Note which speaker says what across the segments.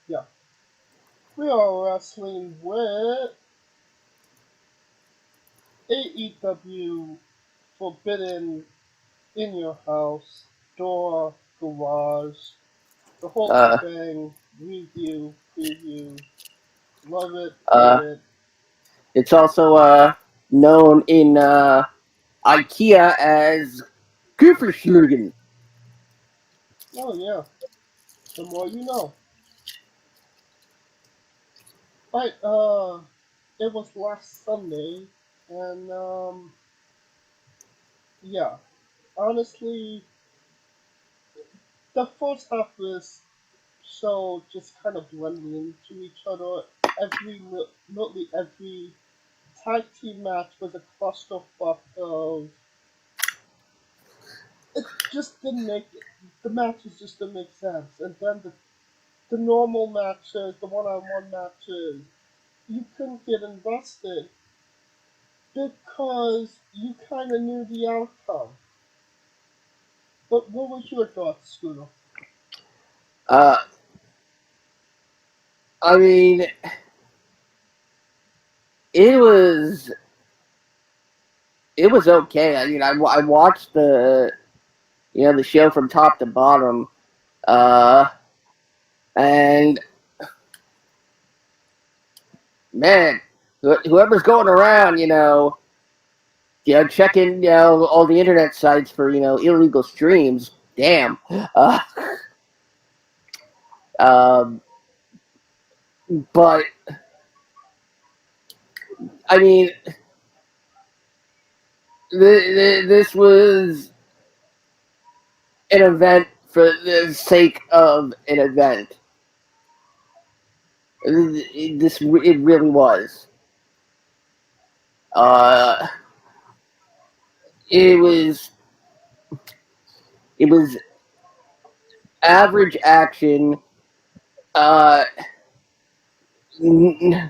Speaker 1: Yeah. We are wrestling with AEW Forbidden in your house, door, garage, the whole
Speaker 2: Uh,
Speaker 1: shebang, review, preview, love it, hate
Speaker 2: uh,
Speaker 1: it.
Speaker 2: it's also known in IKEA as Küferschlugen.
Speaker 1: Oh yeah, the more you know. Right, it was last Sunday, and yeah, honestly, the first half of this show just kind of blended into each other. Literally every tag team match was a clusterfuck of. It just didn't make the matches just didn't make sense, and then the normal matches, the one-on-one matches, you couldn't get invested because you kind of knew the outcome. But what was your thoughts, Scooter?
Speaker 2: Uh, I mean, it was it was okay. I mean, I watched the show from top to bottom, uh, and man, whoever's going around, checking all the internet sites for illegal streams. Damn. Uh, um, but I mean, this was an event for the sake of an event. It really was. Uh, it was it was average action. Uh, no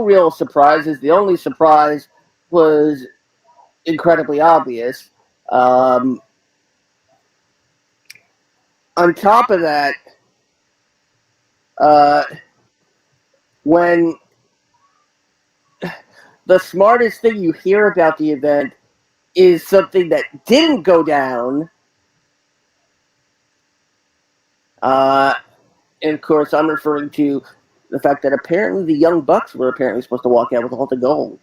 Speaker 2: real surprises. The only surprise was incredibly obvious. Um, on top of that, uh, when the smartest thing you hear about the event is something that didn't go down, uh, and of course, I'm referring to the fact that apparently the Young Bucks were apparently supposed to walk out with all the gold.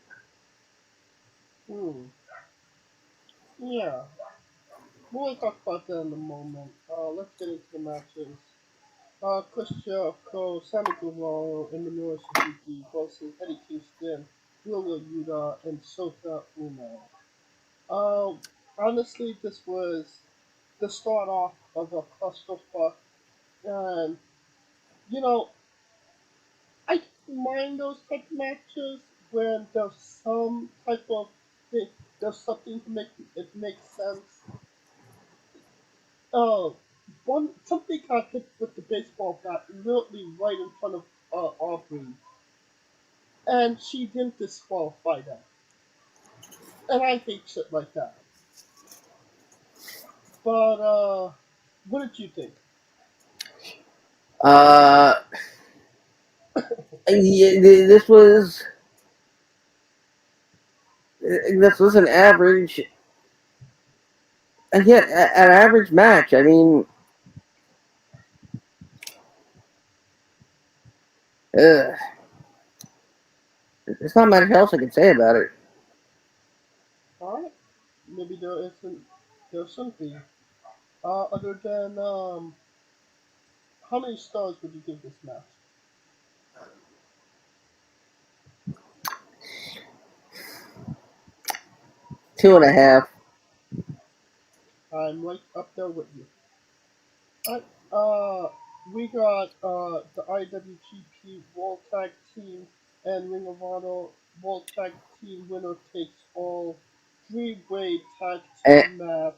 Speaker 1: Hmm. Yeah. We'll talk about that in a moment. Let's get into the matches. Chris Jericho, Sammy Guevara, and Minoru Suzuki versus Eddie Kingston, Wheeler Yuta, and Sota Uno. Uh, Honestly, this was the start off of a clusterfuck, and you know, I don't mind those type of matches when there's some type of thing, there's something to make it make sense. Oh, something got hit with the baseball bat literally right in front of Aubrey, and she didn't disqualify that. And I hate shit like that. But what did you think?
Speaker 2: Uh, yeah, this was an average, again, an average match. I mean, ugh, there's not much else I can say about it.
Speaker 1: All right, maybe there's something. Other than how many stars would you give this match?
Speaker 2: 2.5.
Speaker 1: I'm right up there with you. Alright, we got the IWGP World Tag Team and Ring of Honor World Tag Team winner takes all three-way tag
Speaker 2: And,
Speaker 1: team match.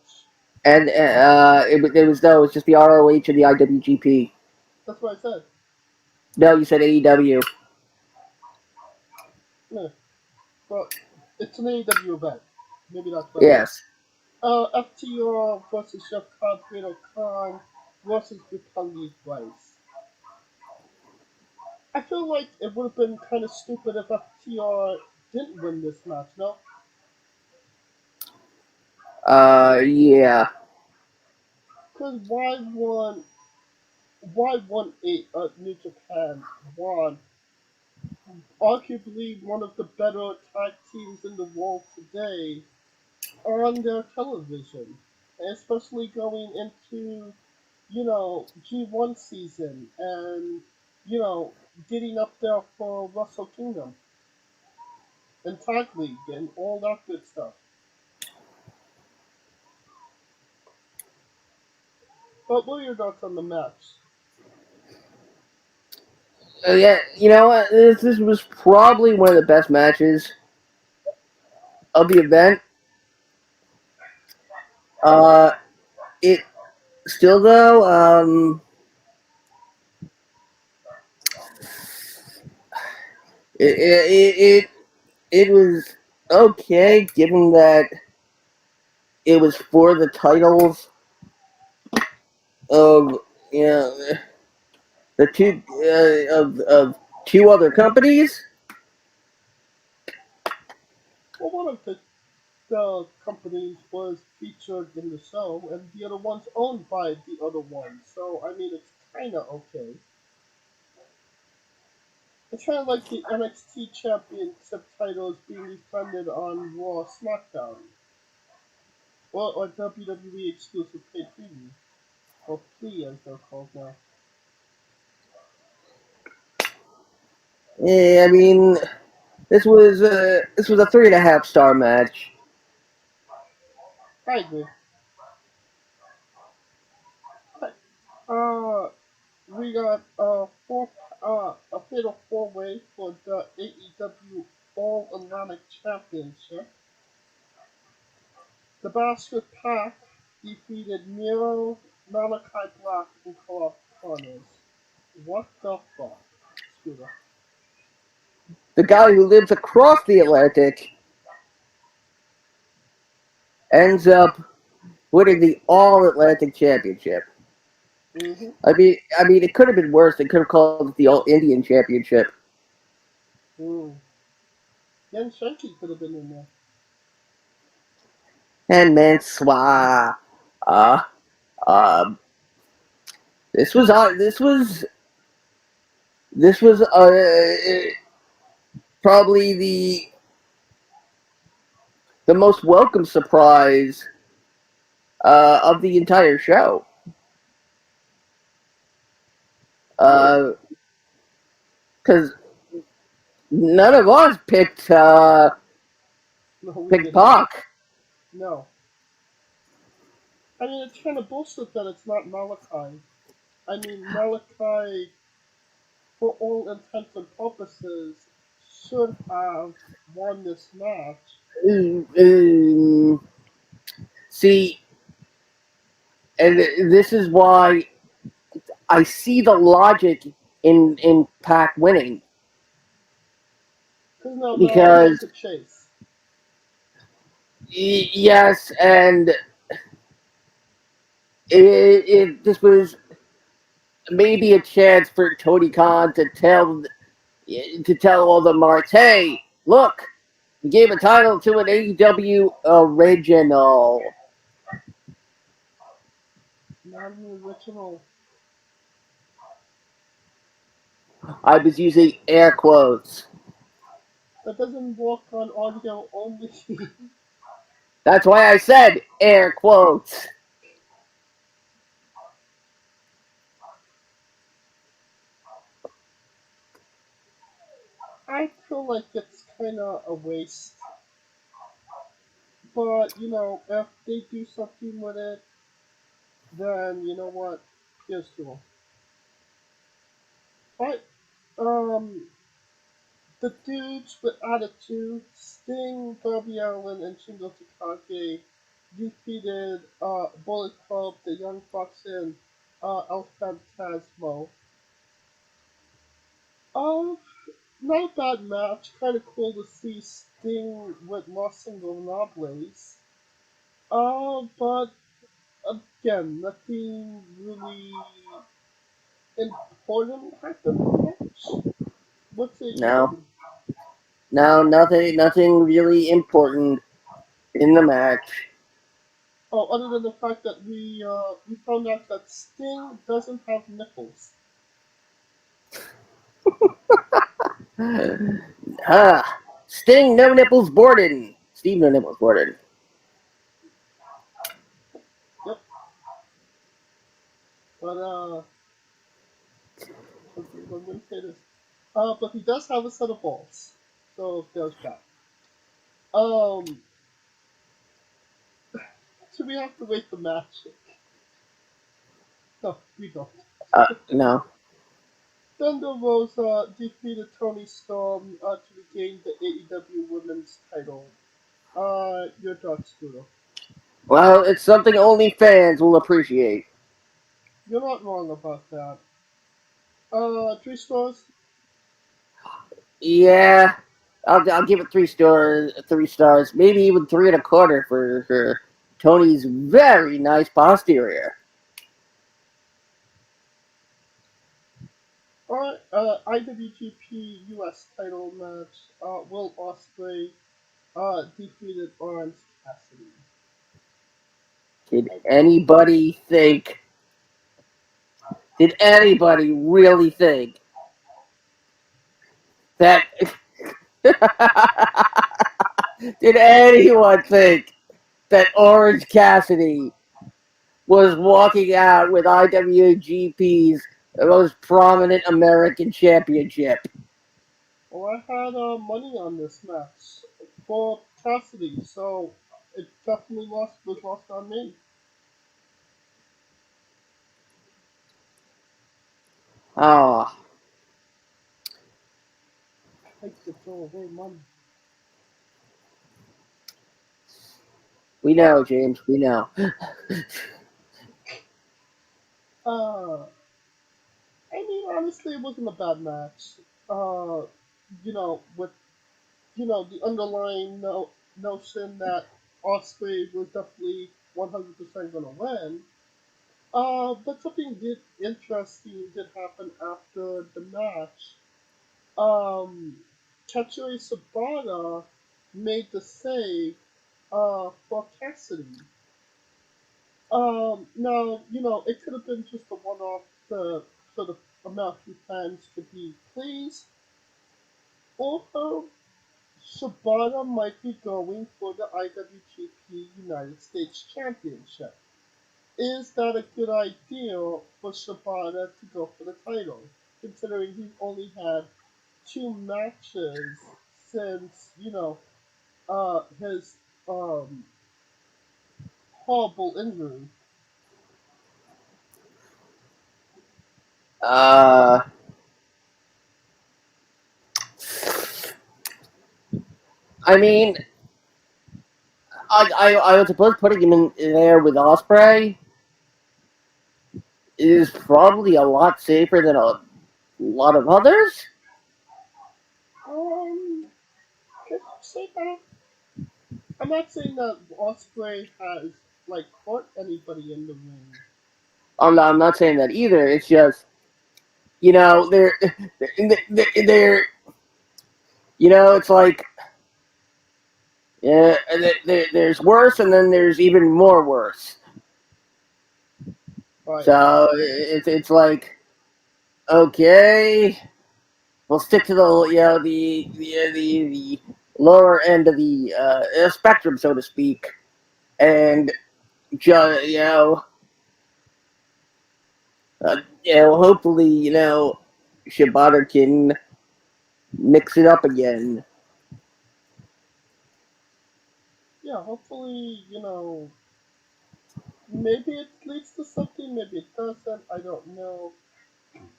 Speaker 2: it was no, it's just the ROH and the IWGP.
Speaker 1: That's what I said.
Speaker 2: No, you said AEW.
Speaker 1: Yeah, but it's an AEW event. Maybe that's what I meant.
Speaker 2: Yes.
Speaker 1: FTR versus Chef Khan, Khan, versus Brutality Bryce. I feel like it would have been kind of stupid if FTR didn't win this match, no?
Speaker 2: Yeah.
Speaker 1: Because why won New Japan won arguably one of the better tag teams in the world today on their television, especially going into G1 season and you know getting up there for Wrestle Kingdom and Tag League and all that good stuff. But what are your thoughts on the match?
Speaker 2: Yeah, you know what? This was probably one of the best matches of the event. Uh, it still though, it was okay given that it was for the titles of you know the two of two other companies.
Speaker 1: Well, one of the companies was featured in the show, and the other one's owned by the other one. So I mean, it's kind of okay. It's kind of like the NXT Championship titles being defended on Raw SmackDown. Well, or WWE exclusive pay preview. Or Plea as they're called now.
Speaker 2: Yeah, I mean this was a 3.5 star match.
Speaker 1: I agree. Uh, we got a fatal four-way for the AEW All Atlantic Championship. The Basket Pack defeated Miro, Malachi Black, and Clark Connors. What the fuck, Scooter?
Speaker 2: The guy who lives across the Atlantic ends up winning the All Atlantic Championship.
Speaker 1: Mm-hmm.
Speaker 2: I mean, it could have been worse. They could have called it the All Indian Championship.
Speaker 1: Mm. Yen Shanky could have been in there.
Speaker 2: And Mansoir. Uh, um, this was probably the most welcome surprise of the entire show. Because none of us
Speaker 1: No, we
Speaker 2: picked
Speaker 1: didn't.
Speaker 2: Pac.
Speaker 1: No. I mean, it's kind of bullshit that it's not Malachi. I mean, Malachi, for all intents and purposes, should have won this match.
Speaker 2: Mm, see, and this is why I see the logic in Pac winning
Speaker 1: Because now Malachi
Speaker 2: because
Speaker 1: could chase.
Speaker 2: yes, and this was maybe a chance for Tony Khan to tell all the marks, hey, look, we gave a title to an AEW original.
Speaker 1: Not an original.
Speaker 2: I was using air quotes.
Speaker 1: That doesn't work on audio only.
Speaker 2: That's why I said air quotes.
Speaker 1: I feel like it's kind of a waste. But, if they do something with it, then you know what? Here's to them. Alright, um, the dudes with attitude, Sting, Darby Allin, and Shingo Takagi defeated Bullet Club, the Young Bucks, and El Phantasmo. Uh, Not a bad match. Kind of cool to see Sting with Los Ingobernables. But again, nothing really important happened in the match. What say you,
Speaker 2: No,
Speaker 1: Devin?
Speaker 2: no, nothing really important in the match.
Speaker 1: Oh, other than the fact that we found out that Sting doesn't have nipples.
Speaker 2: Sting, no nipples, Borden. Steve, no nipples, Borden.
Speaker 1: Yep, but I'm gonna say this. But he does have a set of balls, so there's that. Um, so we have to wait the match. No, we don't.
Speaker 2: No.
Speaker 1: Thunder Rosa defeated Tony Storm to regain the AEW Women's title. Your thoughts, Studo?
Speaker 2: Well, it's something only fans will appreciate.
Speaker 1: You're not wrong about that. 3 stars.
Speaker 2: Yeah, I'll give it 3 stars. 3 stars, maybe even 3.25 for Tony's very nice posterior.
Speaker 1: Alright, IWGP US title match. Will Ospreay defeated Orange Cassidy.
Speaker 2: Did
Speaker 1: I,
Speaker 2: anybody think? Did anybody really think that? Did anyone think that Orange Cassidy was walking out with IWGP's most prominent American championship?
Speaker 1: well, I had money on this match for Cassidy, so it definitely was lost on me.
Speaker 2: Oh,
Speaker 1: I hate to throw away money.
Speaker 2: we know, James. We know.
Speaker 1: Uh, I mean, honestly, it wasn't a bad match. Uh, with the underlying notion that Osprey was definitely 100% gonna win. But something interesting did happen after the match. Katsuri Sabata made the save for Cassidy. Now, it could have been just a one-off to sort of American fans to be pleased, or Shibata might be going for the IWGP United States Championship. Is that a good idea for Shibata to go for the title, considering he's only had 2 matches since, his um, horrible injury?
Speaker 2: Uh, I mean, I would suppose putting him in there with Osprey is probably a lot safer than a lot of others.
Speaker 1: Could you say that? I'm not saying that Osprey has, like, hurt anybody in the ring.
Speaker 2: I'm not saying that either. It's just you know they're it's like yeah, there's worse and then there's even more worse.
Speaker 1: Right.
Speaker 2: So it's like okay, we'll stick to the lower end of the spectrum, so to speak, and just hopefully Shibata can mix it up again.
Speaker 1: Yeah, hopefully, maybe it leads to something, maybe it doesn't, I don't know. I'm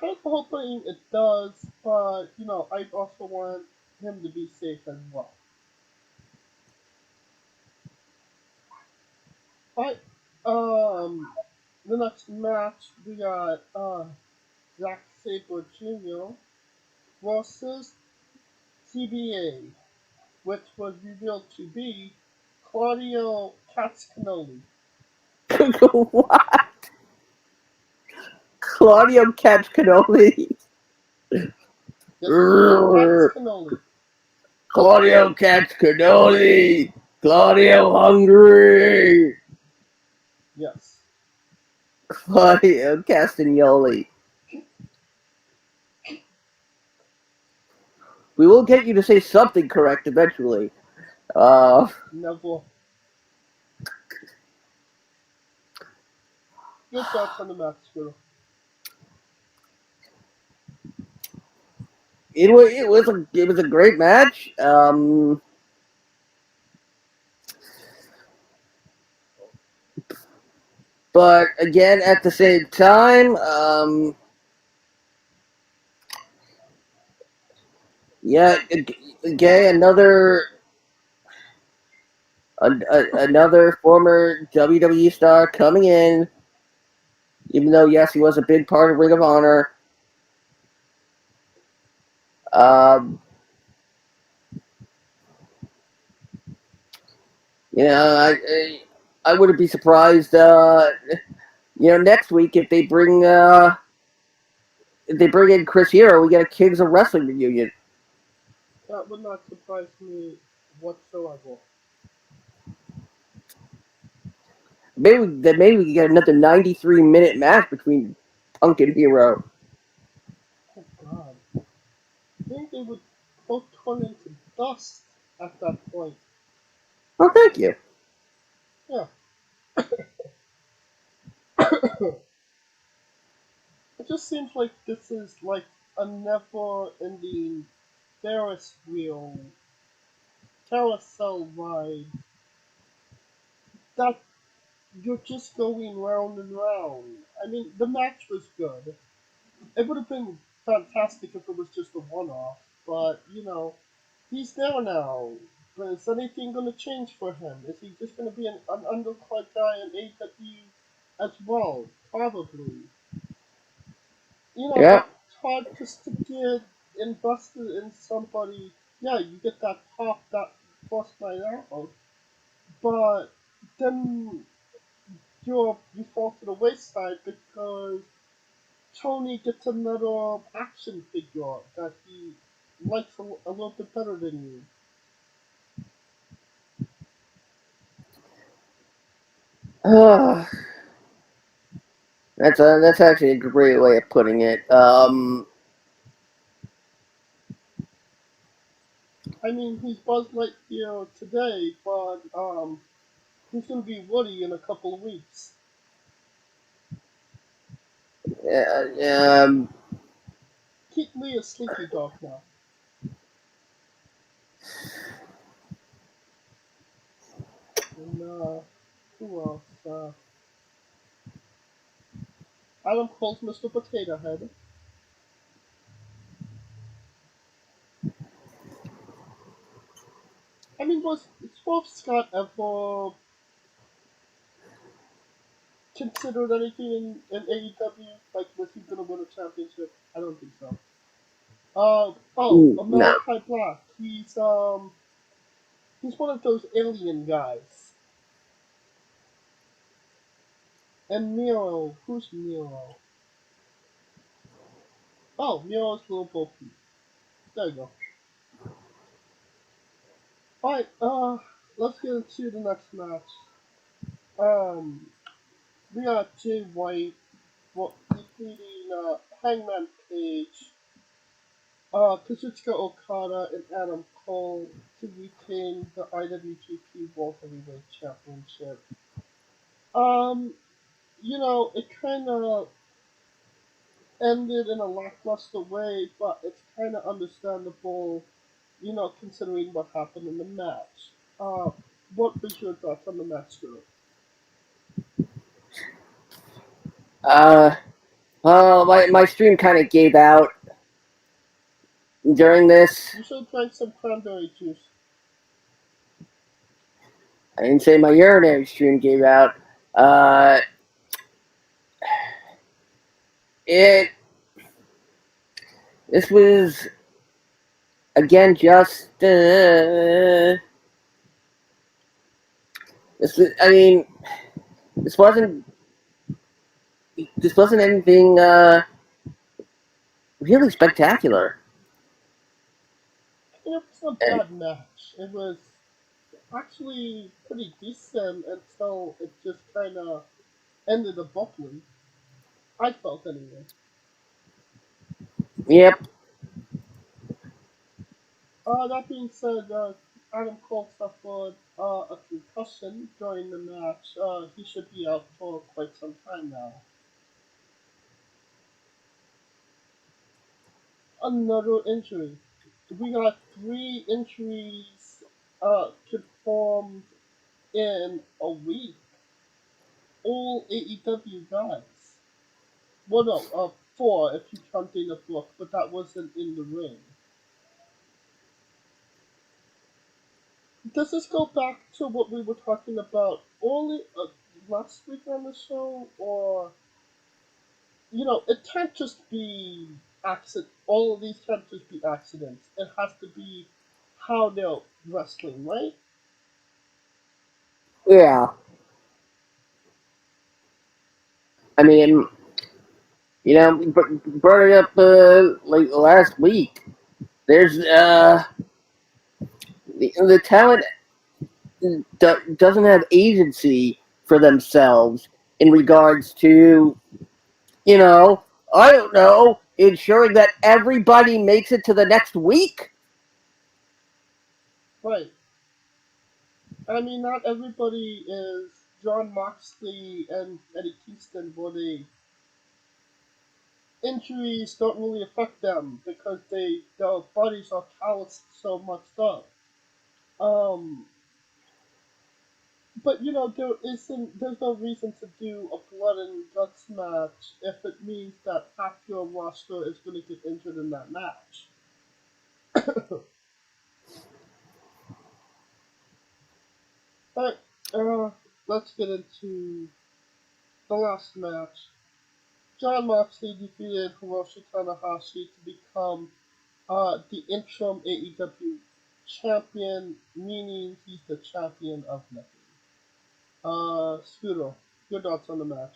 Speaker 1: kind of hoping it does, but, I also want him to be safe as well. Alright, the next match, we got, Zack Sabre Jr. versus TBA, which was revealed to be Claudio Castagnoli.
Speaker 2: What? Claudio Catch Cannoli.
Speaker 1: Yes, Cats Cannoli.
Speaker 2: Claudio Catch Cannoli. Claudio Hungry.
Speaker 1: Yes.
Speaker 2: Claudio Castagnoli. We will get you to say something correct eventually.
Speaker 1: Never. Your thoughts on the match, Scooter?
Speaker 2: It was a great match. But again, at the same time, yeah, again, another former WWE star coming in. Even though, yes, he was a big part of Ring of Honor. Um, you know, I wouldn't be surprised. Next week if they bring in Chris Hero, we get a Kings of Wrestling reunion.
Speaker 1: That would not surprise me whatsoever.
Speaker 2: Maybe we can get another 93-minute match between Punk and Hero.
Speaker 1: Oh God. I think they would both turn into dust at that point.
Speaker 2: Oh, thank you.
Speaker 1: Yeah. It just seems like this is like a never-ending Ferris wheel carousel ride that you're just going round and round. I mean, the match was good. It would have been fantastic if it was just a one-off, but he's there now. But is anything going to change for him? Is he just going to be an undercard guy in AEW as well? Probably.
Speaker 2: Yeah.
Speaker 1: It's hard just to get invested in somebody. Yeah, you get that top, that first night out, but then you fall to the wayside because Tony gets another action figure that he likes a little bit better than you.
Speaker 2: That's actually a great way of putting it.
Speaker 1: I mean, he's Buzz Lightyear today, but he's gonna be Woody in a couple of weeks.
Speaker 2: Um,
Speaker 1: Keep Lee a sleepy dog now. And who else? Adam Cole's Mr. Potato Head. I mean, was Swerve Scott ever considered anything in AEW? Like, was he gonna win a championship? I don't think so.
Speaker 2: no.
Speaker 1: Malachi Black. He's one of those alien guys. And Miro, who's Miro? Oh, Miro's little Bo Peep. There you go. Alright, let's get into the next match. Um, we got Jay White defeating Hangman Page, Kazuchika Okada, and Adam Cole to retain the IWGP World Heavyweight Championship. Um, it kind of ended in a lackluster way, but it's kind of understandable, considering what happened in the match. What was your thoughts on the match, Drew?
Speaker 2: My stream kind of gave out during this.
Speaker 1: You should drink some cranberry juice.
Speaker 2: I didn't say my urinary stream gave out. Uh, it. This was again just. This was. I mean, this wasn't this wasn't anything really spectacular.
Speaker 1: It was a
Speaker 2: And
Speaker 1: bad match. It was actually pretty decent until it just kind of ended abruptly. I felt anyway.
Speaker 2: yep.
Speaker 1: That being said, Adam Cole suffered a concussion during the match. He should be out for quite some time now. Another injury. We got three injuries confirmed in a week. All AEW guys. Well, no, four if you count in the book, but that wasn't in the ring. Does this go back to what we were talking about only last week on the show, or it can't just be accident. All of these can't just be accidents. It has to be how they're wrestling, right?
Speaker 2: Yeah. I mean, brought it up like last week. There's the talent doesn't have agency for themselves in regards to, you know, I don't know, ensuring that everybody makes it to the next week.
Speaker 1: Right. I mean, not everybody is John Moxley and Eddie Kingston, where the injuries don't really affect them because their bodies are calloused so much up. Um, but there's no reason to do a blood and guts match if it means that half your roster is going to get injured in that match. But let's get into the last match. John Moxley defeated Hiroshi Tanahashi to become the interim AEW champion, meaning he's the champion of nothing. Scooter, your thoughts on the match?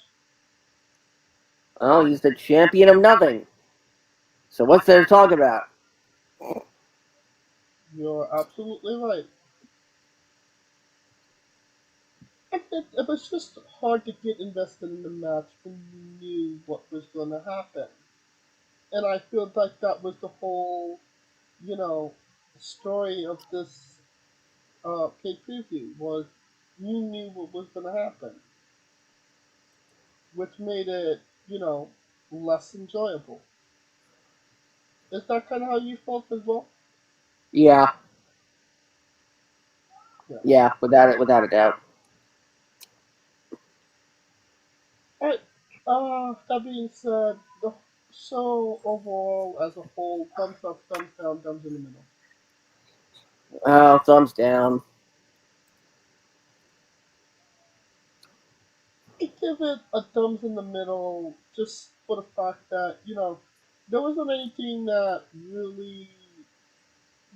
Speaker 2: Oh, he's the champion of nothing. So what's there to talk about?
Speaker 1: You're absolutely right. It was just hard to get invested in the match when you knew what was going to happen. And I feel like that was the whole, you know, story of this pay per view was you knew what was going to happen, which made it, less enjoyable. Is that kind of how you felt as well?
Speaker 2: Yeah,
Speaker 1: Yeah.
Speaker 2: yeah, without a doubt.
Speaker 1: Alright. That being said, the show overall as a whole, thumbs up, thumbs down, thumbs in the middle.
Speaker 2: Oh, thumbs down.
Speaker 1: I give it a thumbs in the middle just for the fact that, there wasn't anything that really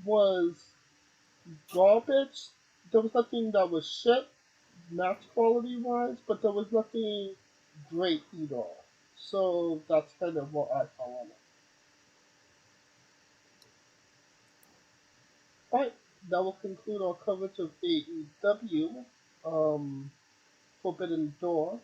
Speaker 1: was garbage. There was nothing that was shit, match quality wise, but there was nothing great either. So that's kind of what I felt on it. Alright, that will conclude our coverage of AEW, Forbidden Door.